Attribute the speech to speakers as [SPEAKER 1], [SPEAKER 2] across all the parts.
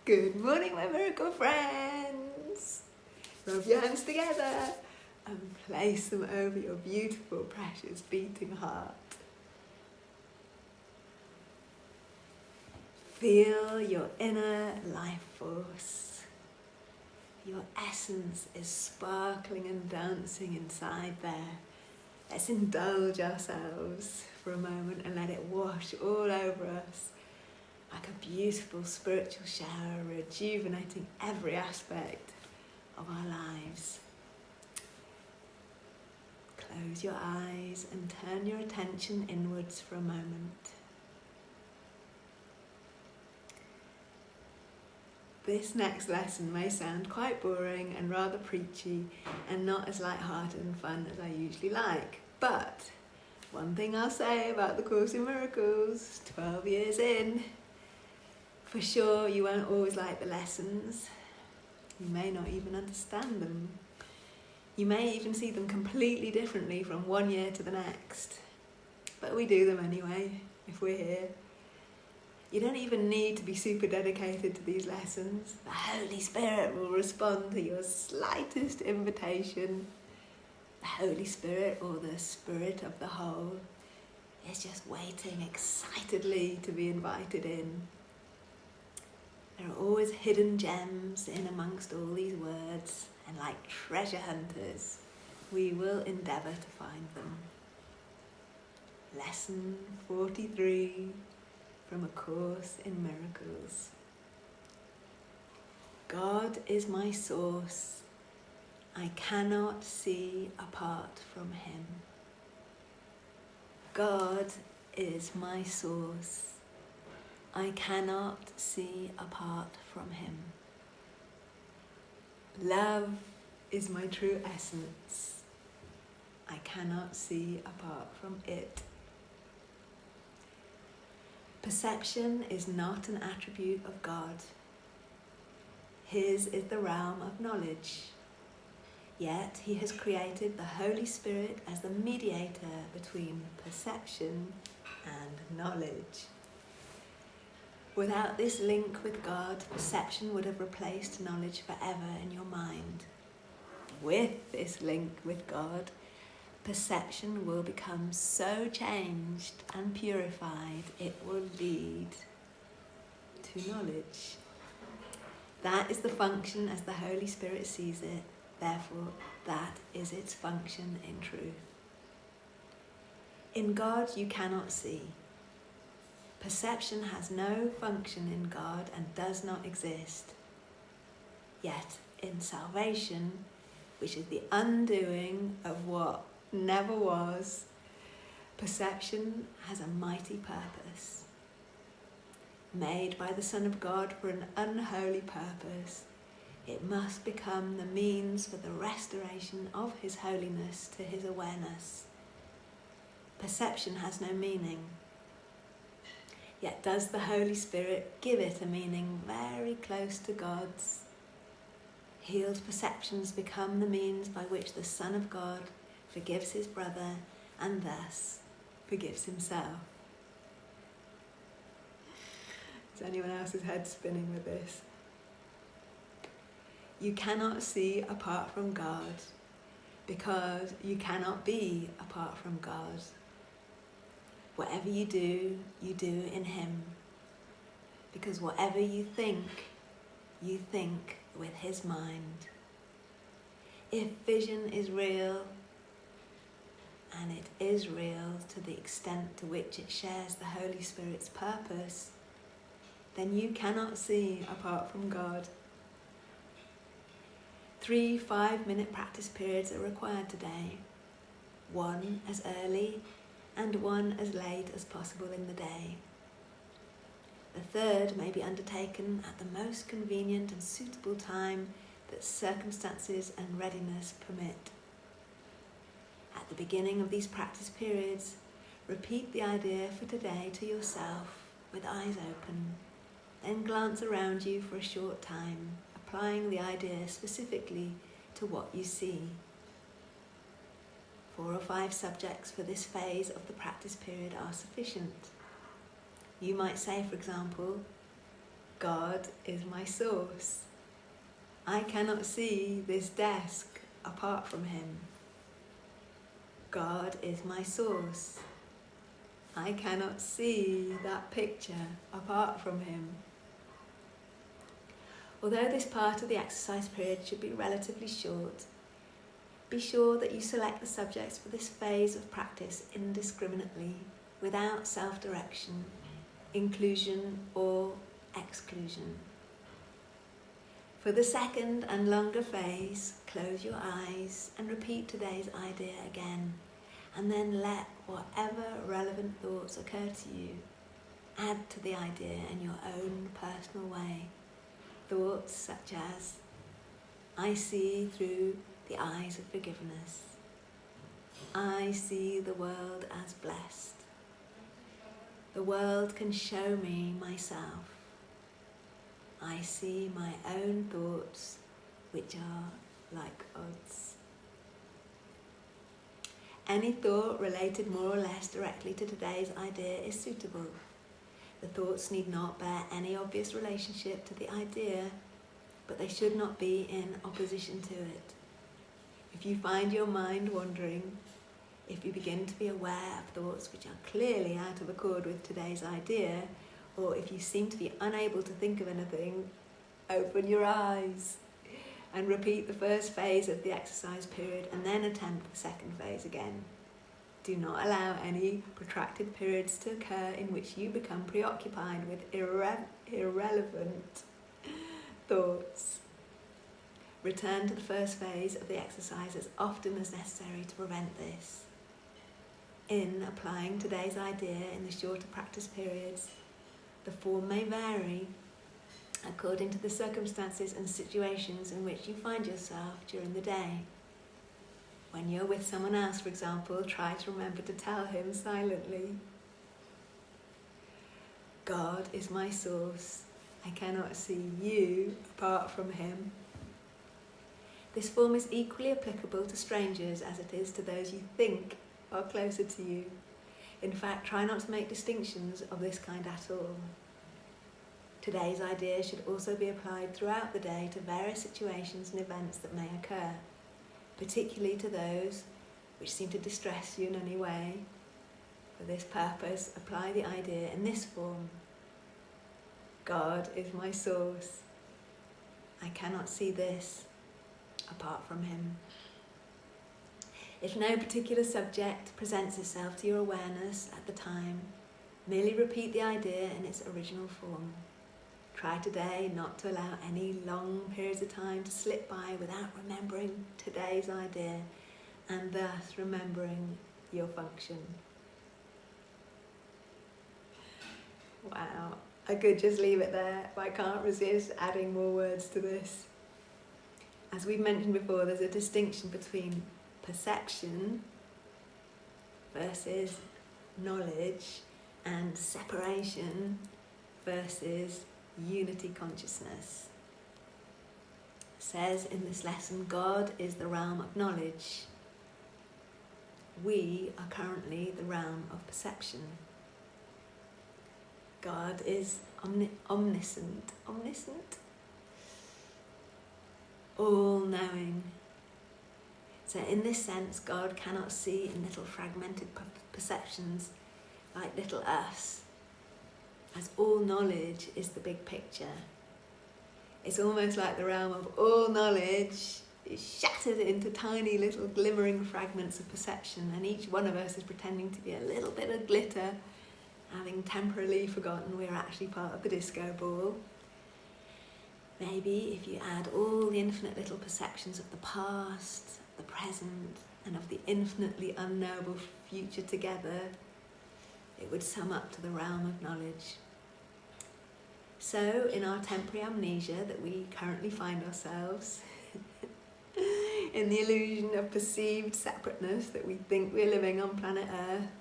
[SPEAKER 1] Good morning, my miracle friends. Rub your hands together and place them over your beautiful, precious, beating heart. Feel your inner life force. Your essence is sparkling and dancing inside there. Let's indulge ourselves for a moment and let it wash all over us like a beautiful spiritual shower, rejuvenating every aspect of our lives. Close your eyes and turn your attention inwards for a moment. This next lesson may sound quite boring and rather preachy and not as light-hearted and fun as I usually like, but one thing I'll say about the Course in Miracles, 12 years in, for sure you won't always like the lessons. You may not even understand them. You may even see them completely differently from one year to the next. But we do them anyway, if we're here. You don't even need to be super dedicated to these lessons. The Holy Spirit will respond to your slightest invitation. The Holy Spirit, or the Spirit of the whole, is just waiting excitedly to be invited in. There are always hidden gems in amongst all these words, and like treasure hunters, we will endeavour to find them. Lesson 43 from A Course in Miracles. God is my source. I cannot see apart from Him. God is my source. I cannot see apart from Him. Love is my true essence. I cannot see apart from it. Perception is not an attribute of God. His is the realm of knowledge. Yet He has created the Holy Spirit as the mediator between perception and knowledge. Without this link with God, perception would have replaced knowledge forever in your mind. With this link with God, perception will become so changed and purified, it will lead to knowledge. That is the function as the Holy Spirit sees it. Therefore, that is its function in truth. In God, you cannot see. Perception has no function in God and does not exist. Yet, in salvation, which is the undoing of what never was, perception has a mighty purpose. Made by the Son of God for an unholy purpose, it must become the means for the restoration of His holiness to His awareness. Perception has no meaning. Yet does the Holy Spirit give it a meaning very close to God's? Healed perceptions become the means by which the Son of God forgives his brother and thus forgives himself. Is anyone else's head spinning with this? You cannot see apart from God because you cannot be apart from God. Whatever you do in Him. Because whatever you think with His mind. If vision is real, and it is real to the extent to which it shares the Holy Spirit's purpose, then you cannot see apart from God. 3 5-minute practice periods are required today. One as early and one as late as possible in the day. The third may be undertaken at the most convenient and suitable time that circumstances and readiness permit. At the beginning of these practice periods, repeat the idea for today to yourself with eyes open, then glance around you for a short time, applying the idea specifically to what you see. 4 or 5 subjects for this phase of the practice period are sufficient. You might say, for example, God is my source. I cannot see this desk apart from him. God is my source. I cannot see that picture apart from him. Although this part of the exercise period should be relatively short, be sure that you select the subjects for this phase of practice indiscriminately, without self-direction, inclusion or exclusion. For the second and longer phase, close your eyes and repeat today's idea again, and then let whatever relevant thoughts occur to you add to the idea in your own personal way. Thoughts such as, I see through the eyes of forgiveness. I see the world as blessed. The world can show me myself. I see my own thoughts, which are like odds. Any thought related more or less directly to today's idea is suitable. The thoughts need not bear any obvious relationship to the idea, but they should not be in opposition to it. If you find your mind wandering, if you begin to be aware of thoughts which are clearly out of accord with today's idea, or if you seem to be unable to think of anything, open your eyes and repeat the first phase of the exercise period and then attempt the second phase again. Do not allow any protracted periods to occur in which you become preoccupied with irrelevant thoughts. Return to the first phase of the exercise as often as necessary to prevent this. In applying today's idea in the shorter practice periods, the form may vary according to the circumstances and situations in which you find yourself during the day. When you're with someone else, for example, try to remember to tell him silently, God is my source. I cannot see you apart from him. This form is equally applicable to strangers as it is to those you think are closer to you. In fact, try not to make distinctions of this kind at all. Today's idea should also be applied throughout the day to various situations and events that may occur, particularly to those which seem to distress you in any way. For this purpose, apply the idea in this form. God is my source. I cannot see this apart from him. If no particular subject presents itself to your awareness at the time, merely repeat the idea in its original form. Try today not to allow any long periods of time to slip by without remembering today's idea and thus remembering your function. Wow, I could just leave it there, but I can't resist adding more words to this. As we've mentioned before, there's a distinction between perception versus knowledge and separation versus unity consciousness. It says in this lesson, God is the realm of knowledge. We are currently the realm of perception. God is omniscient, all-knowing. So in this sense, God cannot see in little fragmented perceptions like little us, as all knowledge is the big picture. It's almost like the realm of all knowledge is shattered into tiny little glimmering fragments of perception, and each one of us is pretending to be a little bit of glitter, having temporarily forgotten we're actually part of the disco ball. Maybe if you add all the infinite little perceptions of the past, the present, and of the infinitely unknowable future together, it would sum up to the realm of knowledge. So, in our temporary amnesia that we currently find ourselves, in the illusion of perceived separateness that we think we're living on planet Earth,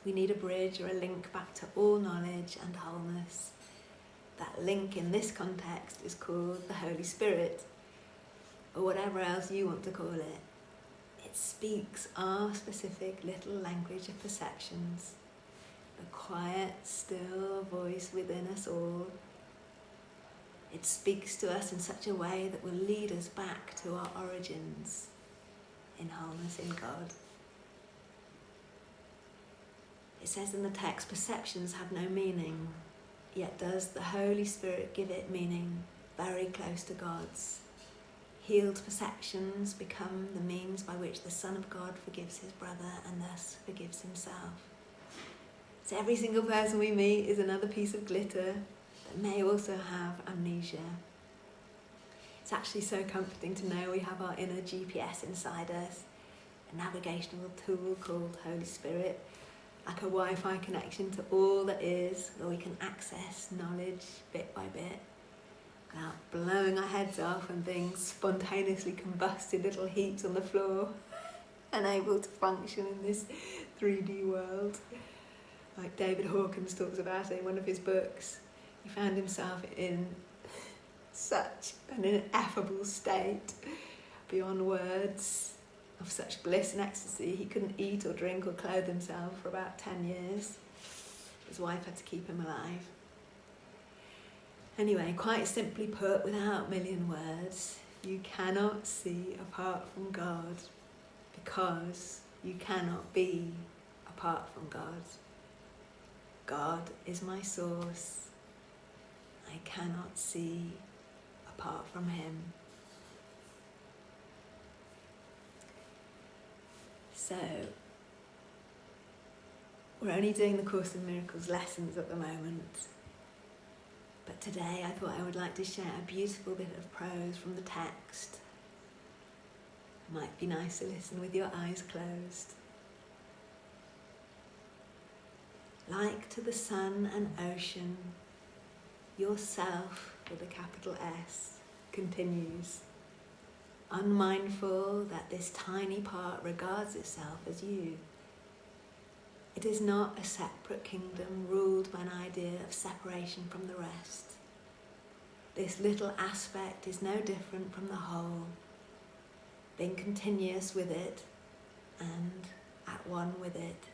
[SPEAKER 1] we need a bridge or a link back to all knowledge and wholeness. That link in this context is called the Holy Spirit, or whatever else you want to call it. It speaks our specific little language of perceptions, the quiet, still voice within us all It speaks to us in such a way that will lead us back to our origins in wholeness in God. It says in the text, perceptions have no meaning, yet does the Holy Spirit give it meaning very close to God's. Healed perceptions become the means by which the Son of God forgives his brother and thus forgives himself. So every single person we meet is another piece of glitter that may also have amnesia. It's actually so comforting to know we have our inner GPS inside us, a navigational tool called Holy Spirit, like a Wi-Fi connection to all that is, where we can access knowledge bit by bit, without blowing our heads off when things spontaneously combust in little heaps on the floor, unable to function in this 3D world. Like David Hawkins talks about it in one of his books. He found himself in such an ineffable state, beyond words, of such bliss and ecstasy. He couldn't eat or drink or clothe himself for about 10 years. His wife had to keep him alive. Anyway, quite simply put, without a million words, you cannot see apart from God because you cannot be apart from God. God is my source. I cannot see apart from him. So, we're only doing the Course in Miracles lessons at the moment, but today I thought I would like to share a beautiful bit of prose from the text. It might be nice to listen with your eyes closed. Like to the sun and ocean, yourself, with a capital S, continues, unmindful that this tiny part regards itself as you. It is not a separate kingdom ruled by an idea of separation from the rest. This little aspect is no different from the whole, being continuous with it and at one with it.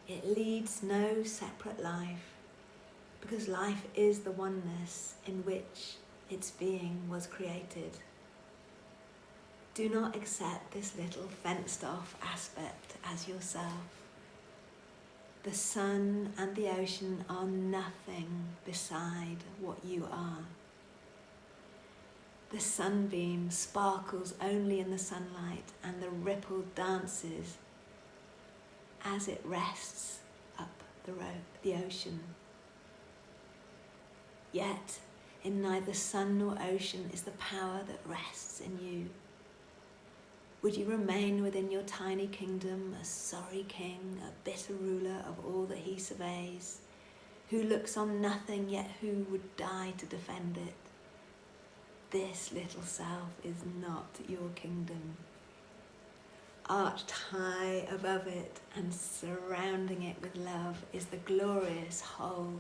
[SPEAKER 1] It leads no separate life, because life is the oneness in which its being was created. Do not accept this little fenced-off aspect as yourself. The sun and the ocean are nothing beside what you are. The sunbeam sparkles only in the sunlight, and the ripple dances as it rests up the ocean. Yet, in neither sun nor ocean is the power that rests in you. Would you remain within your tiny kingdom, a sorry king, a bitter ruler of all that he surveys, who looks on nothing yet who would die to defend it? This little self is not your kingdom. Arched high above it and surrounding it with love is the glorious whole,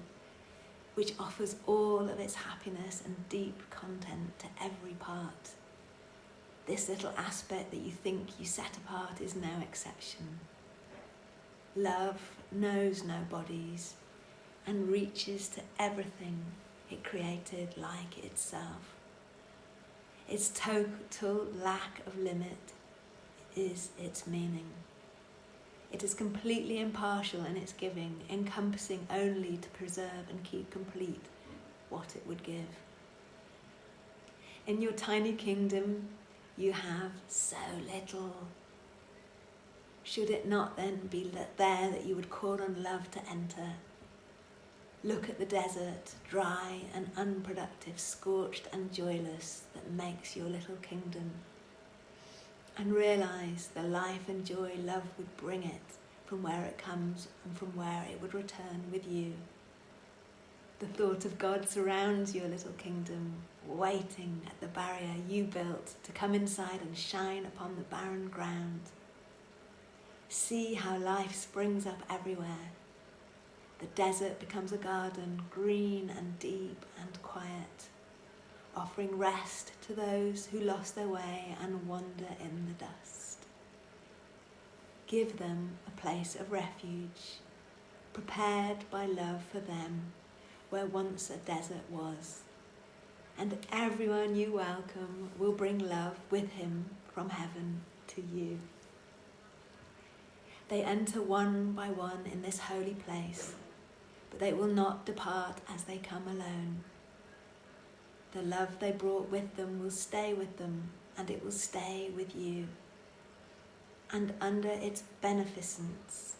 [SPEAKER 1] which offers all of its happiness and deep content to every part. This little aspect that you think you set apart is no exception. Love knows no bodies and reaches to everything it created like itself. Its total lack of limit is its meaning. It is completely impartial in its giving, encompassing only to preserve and keep complete what it would give. In your tiny kingdom, you have so little. Should it not then be there that you would call on love to enter? Look at the desert, dry and unproductive, scorched and joyless, that makes your little kingdom, and realize the life and joy love would bring it from where it comes and from where it would return with you. The thought of God surrounds your little kingdom, waiting at the barrier you built to come inside and shine upon the barren ground. See how life springs up everywhere. The desert becomes a garden, green and deep and quiet, offering rest to those who lost their way and wander in the dust. Give them a place of refuge, prepared by love for them, where once a desert was. and everyone you welcome will bring love with him from heaven to you. They enter one by one in this holy place, but they will not depart as they come alone. The love they brought with them will stay with them, and it will stay with you. And under its beneficence,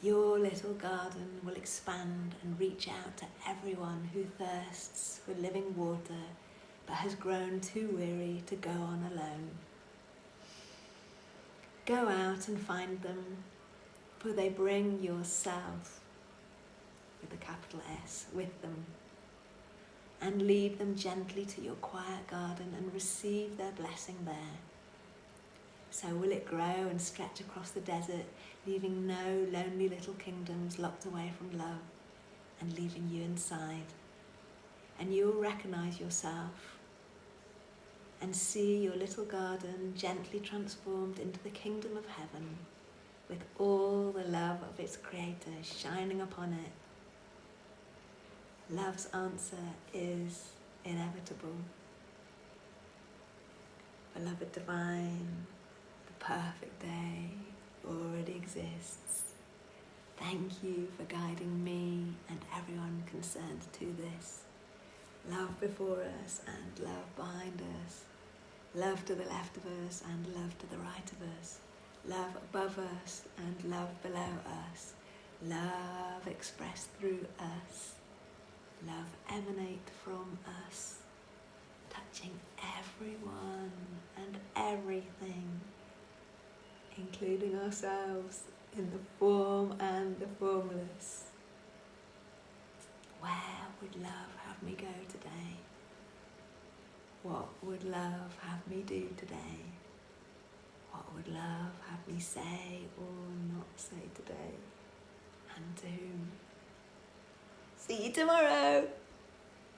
[SPEAKER 1] your little garden will expand and reach out to everyone who thirsts for living water but has grown too weary to go on alone. Go out and find them, for they bring yourself, with a capital S, with them, and lead them gently to your quiet garden and receive their blessing there. So will it grow and stretch across the desert, leaving no lonely little kingdoms locked away from love and leaving you inside. And you will recognize yourself and see your little garden gently transformed into the kingdom of heaven with all the love of its creator shining upon it. Love's answer is inevitable. Beloved divine, the perfect day already exists. Thank you for guiding me and everyone concerned to this. Love before us and love behind us. Love to the left of us and love to the right of us. Love above us and love below us. Love expressed through us. Love emanate from us, touching everyone and everything, including ourselves in the form and the formless. Where would love have me go today? What would love have me do today? What would love have me say or not say today? And to whom? See you tomorrow!